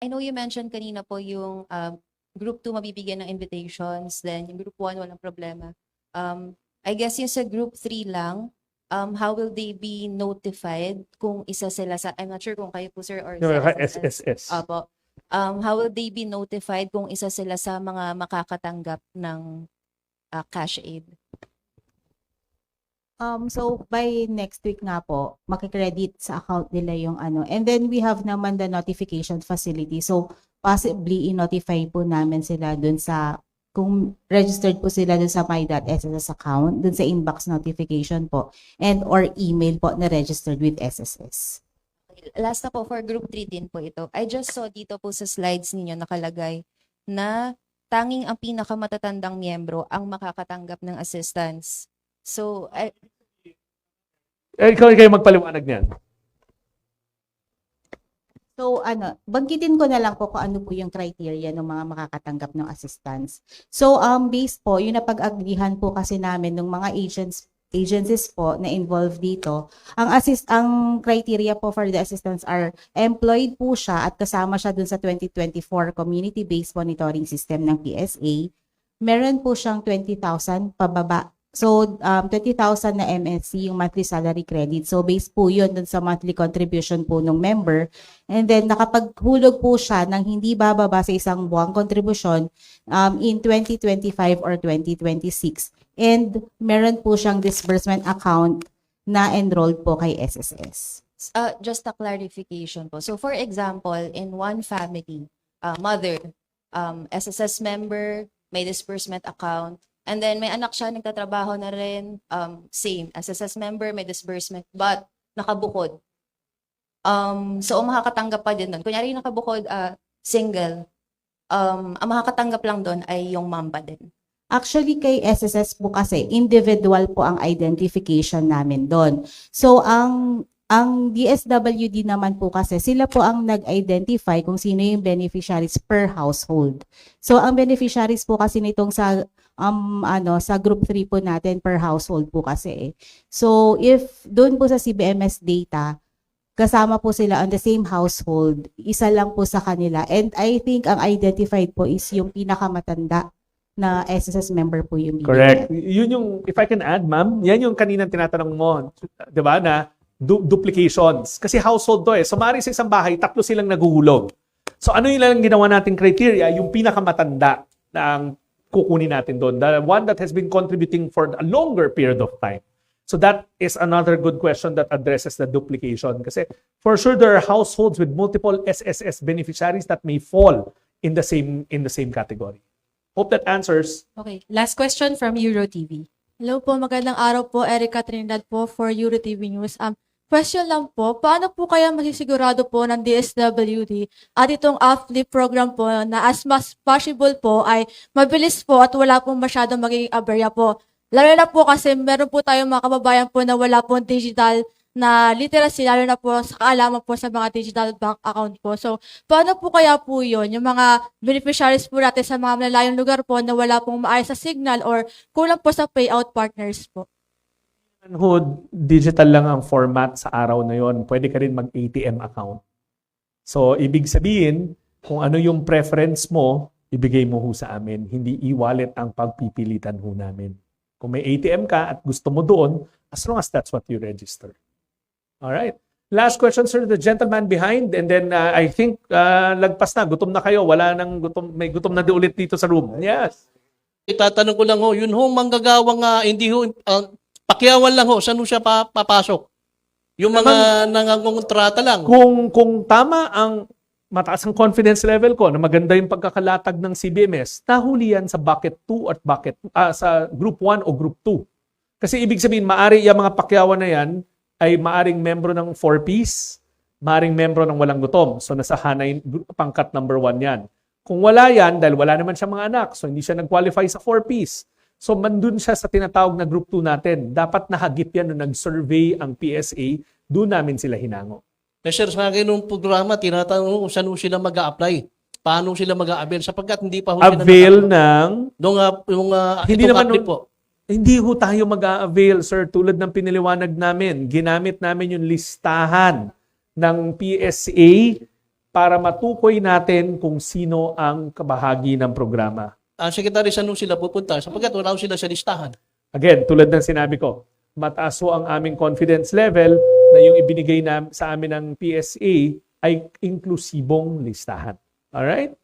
I know you mentioned kanina po yung group 2 mabibigyan ng invitations, then yung group 1 walang problema. I guess yung sa group 3 lang, how will they be notified kung isa sila sa, I'm not sure kung kayo po sir or sa SSS. SSS. Opo. How will they be notified kung isa sila sa mga makakatanggap ng cash aid? So by next week nga po, makikredit sa account nila yung ano. And then we have naman the notification facility. So possibly i-notify po namin sila dun sa, kung registered po sila dun sa my.sss account, dun sa inbox notification po, and or email po na registered with SSS. Last na po, for group 3 din po ito. I just saw dito po sa slides ninyo nakalagay na tanging ang pinakamatatandang miyembro ang makakatanggap ng assistance. So, Ikaw magpaliwanag niyan. So banggitin ko na lang po kung ano po yung criteria ng mga makakatanggap ng assistance. So based po, yung napag-agrihan po kasi namin ng mga agencies po na involved dito, ang criteria po for the assistance are employed po siya at kasama siya dun sa 2024 community-based monitoring system ng PSA. Meron po siyang 20,000 pababa. So, 20,000 na MSC yung monthly salary credit. So, based po yun dun sa monthly contribution po ng member. And then, nakapaghulog po siya ng hindi bababa sa isang buwang contribution in 2025 or 2026. And meron po siyang disbursement account na enrolled po kay SSS. just a clarification po. So, for example, in one family, mother, SSS member, may disbursement account, and then may anak siya, nagtatrabaho na rin, same, SSS member, may disbursement, but nakabukod. So, ang makakatanggap pa din doon. Kunyari yung nakabukod, single, ang makakatanggap lang doon ay yung mom pa din. Actually, kay SSS po kasi, individual po ang identification namin doon. So, ang DSWD naman po kasi, sila po ang nag-identify kung sino yung beneficiaries per household. So, ang beneficiaries po kasi nitong sa group 3 po natin per household po kasi. So, if doon po sa CBMS data, kasama po sila on the same household, isa lang po sa kanila. And I think ang identified po is yung pinakamatanda na SSS member po yung Correct. Yun yung, if I can add, ma'am, yan yung kaninang tinatanong mo, di ba, na duplications. Kasi household to eh. So, maaari sa isang bahay, 3 silang naguhulog. So, ano yung lang ginawa nating criteria? Yung pinakamatanda na ang kukunin natin doon. The one that has been contributing for a longer period of time. So, that is another good question that addresses the duplication. Kasi, for sure, there are households with multiple SSS beneficiaries that may fall in the same category. Hope that answers. Okay, last question from EuroTV. Hello po, magandang araw po. Erica Trinidad po for EuroTV News. Question lang po, paano po kaya masisigurado po ng DSWD at itong AFLIP program po na as much possible po ay mabilis po at wala pong masyadong magiging aberya po? Lalo na po kasi meron po tayong mga kababayan po na wala pong digital na literacy, lalo na po sa kaalaman po sa mga digital bank account po. So, paano po kaya po yun? Yung mga beneficiaries po natin sa mga malalayong lugar po na wala pong maayos sa signal or kulang po sa payout partners po. Digital lang ang format sa araw na yon. Pwede ka rin mag-ATM account. So, ibig sabihin, kung ano yung preference mo, ibigay mo ho sa amin. Hindi e-wallet ang pagpipilitan ho namin. Kung may ATM ka at gusto mo doon, as long as that's what you register. Alright. Last question, sir, the gentleman behind. And then, I think, lagpas na. Gutom na kayo. Wala nang gutom. May gutom na di ulit dito sa room. Yes. Itatanong ko lang ho, yun ho, manggagawang hindi ho, pakyawan lang ho, saan ho siya papasok? Yung mga nangangontrata lang. Kung tama ang mataas ang confidence level ko na maganda yung pagkakalatag ng CBMS, nahuli yan sa bucket 2 at sa group 1 o group 2. Kasi ibig sabihin, maari yung mga pakyawan na yan ay maaring membro ng 4Ps, maaring membro ng walang gutom. So nasa hanay pangkat number 1 yan. Kung wala yan, dahil wala naman siya mga anak, so hindi siya nag-qualify sa 4Ps. So mandun siya sa tinatawag na group 2 natin. Dapat nahagip yan nung nag-survey ang PSA, doon namin sila hinango. Sir, sa akin nung programa, tinatanong kung saan ho sila mag-a-apply. Paano sila mag-a-avail? Sapagkat hindi pa ho Avail ng... Hindi naman po. Hindi ho tayo mag-a-avail, sir. Tulad ng piniliwanag namin, ginamit namin yung listahan ng PSA para matukoy natin kung sino ang kabahagi ng programa. Secretary, saan sila pupunta? Sapagkat wala sila sa listahan. Again, tulad ng sinabi ko, mataas ho ang aming confidence level na yung ibinigay sa amin ng PSA ay inklusibong listahan. Alright?